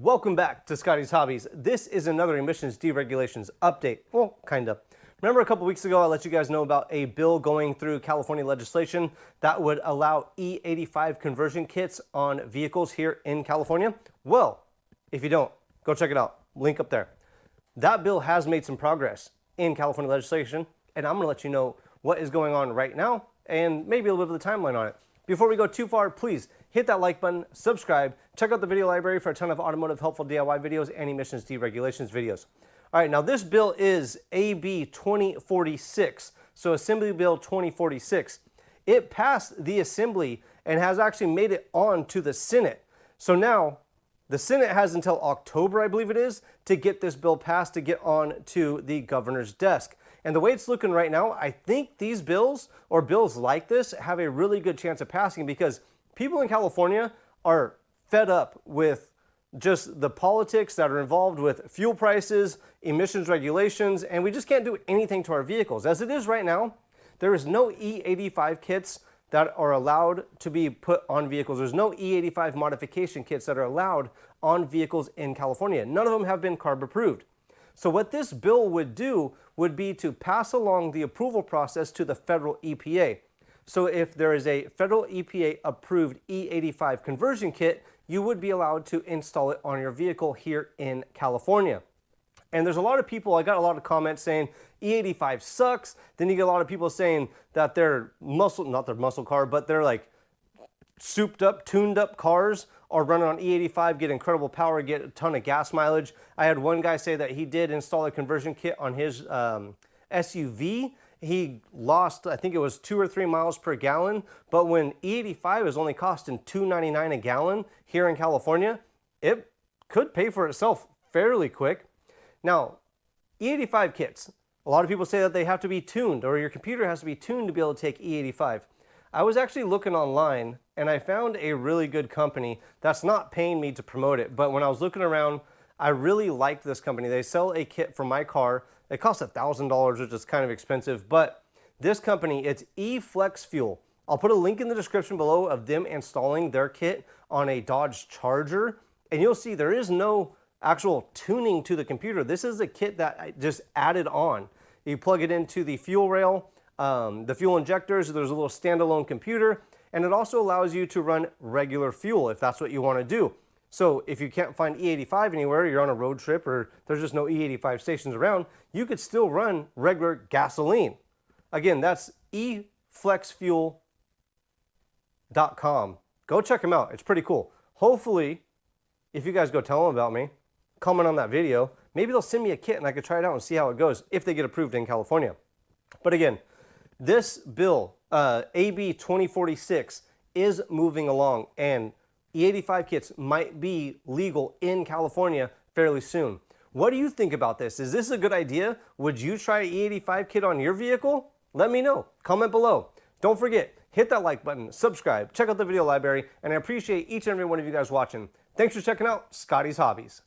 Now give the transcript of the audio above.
Welcome back to Scotties Hobbies. This is another emissions deregulations update. Well, kind of. Remember a couple weeks ago I let you guys know about a bill going through California legislation that would allow E85 conversion kits on vehicles here in California? Well, if you don't, go check it out. Link up there. That bill has made some progress in California legislation, and I'm going to let you know what is going on right now and maybe a little bit of the timeline on it. Before we go too far, please hit that like button, subscribe, check out the video library for a ton of automotive helpful DIY videos and emissions deregulations videos. All right, now this bill is AB 2046, so Assembly Bill 2046. It passed the Assembly and has actually made it on to the Senate. So now the Senate has until October, I believe it is, to get this bill passed to get on to the governor's desk. And the way it's looking right now, I think these bills or bills like this have a really good chance of passing because people in California are fed up with just the politics that are involved with fuel prices, emissions regulations, and we just can't do anything to our vehicles. As it is right now, there is no E85 kits that are allowed to be put on vehicles. There's no E85 modification kits that are allowed on vehicles in California. None of them have been CARB approved. So what this bill would do would be to pass along the approval process to the federal EPA. So if there is a federal EPA approved E85 conversion kit, you would be allowed to install it on your vehicle here in California. And there's a lot of people, I got a lot of comments saying E85 sucks. Then you get a lot of people saying that they're not their muscle car, but they're like souped up, tuned up cars are running on E85, get incredible power, get a ton of gas mileage. I had one guy say that he did install a conversion kit on his SUV. He lost, I think it was 2 or 3 miles per gallon, but when E85 is only costing $2.99 a gallon here in California, it could pay for itself fairly quick. Now, E85 kits, a lot of people say that they have to be tuned or your computer has to be tuned to be able to take E85. I was actually looking online and I found a really good company that's not paying me to promote it, but when I was looking around, I really liked this company. They sell a kit for my car. It costs $1,000, which is kind of expensive, but this company, it's EFlexFuel. I'll put a link in the description below of them installing their kit on a Dodge Charger, and you'll see there is no actual tuning to the computer. This is a kit that I just added on. You plug it into the fuel rail, the fuel injectors, there's a little standalone computer, and it also allows you to run regular fuel if that's what you want to do. So if you can't find E85 anywhere, you're on a road trip or there's just no E85 stations around, you could still run regular gasoline. Again, that's EFlexFuel.com. Go check them out. It's pretty cool. Hopefully, if you guys go tell them about me, comment on that video, maybe they'll send me a kit and I could try it out and see how it goes if they get approved in California. But again, this bill, AB 2046, is moving along and E85 kits might be legal in California fairly soon. What do you think about this? Is this a good idea? Would you try an E85 kit on your vehicle? Let me know. Comment below. Don't forget, hit that like button, subscribe, check out the video library, and I appreciate each and every one of you guys watching. Thanks for checking out Scotties Hobbies.